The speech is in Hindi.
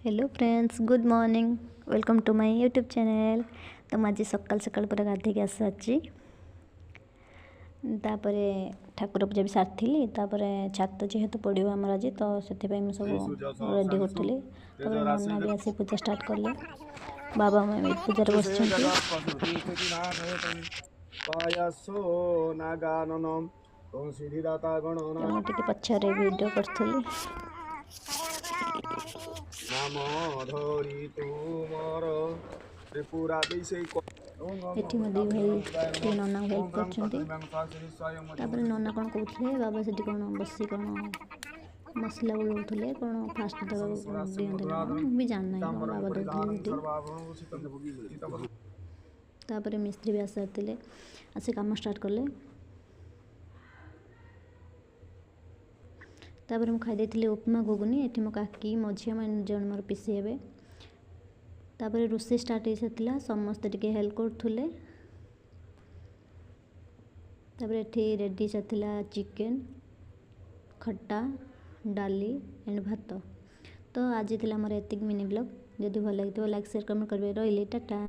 Hello friends, good morning. Welcome to my YouTube channel. तो मैं आज सकाल सकाल पूरा गाधे आस ठाकुर पूजा भी सारी छात जेहेतु पड़ो आमर आज तो से सब रेडी करूँ। नना भी आसी पूजा स्टार्ट कले। बाबा मम्मी पूजा बस पछारे वीडियो करी एठी मो दी भाई टे नना हेल्प कर नना कौन कहते बाबा से कौन बस कौन मसला बुलाऊे कौन फास्ट देवा दिखते कौन भी जानना कौन बाबा दूसरे मिस्त्री भी आसाते आसे कम स्टार्ट कले। मुझे खाई उपमा घुगुनी ये मो काकी मो झी मैंने जन मोर पिसी हे। तापर रोषे स्टार्ट हो सारा समस्ते टिके हेल्प करुले। ये रेडी चला चिकेन खट्टा डाली एंड भात। तो आज थी मोर एतिक मिनी ब्लॉग। जदि भल लगी लाइक शेयर कमेंट करेंगे। रही टाटा।